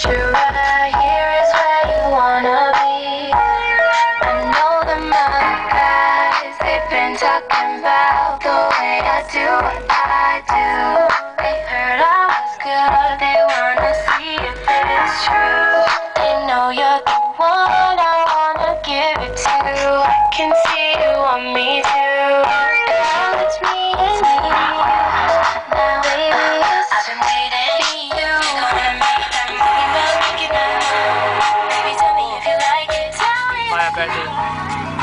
true right here is where you wanna be. I know that my guys, they've been talking about the way I do what I do. They heard I was good, they wanna see if it's true. They know you're the one I wanna give it to. I can see you want me too. Now it's me and you. Now baby, I've been waiting for you. Gonna make that move, make it now. Baby, tell me if you like it. Tell me. Oh, yeah,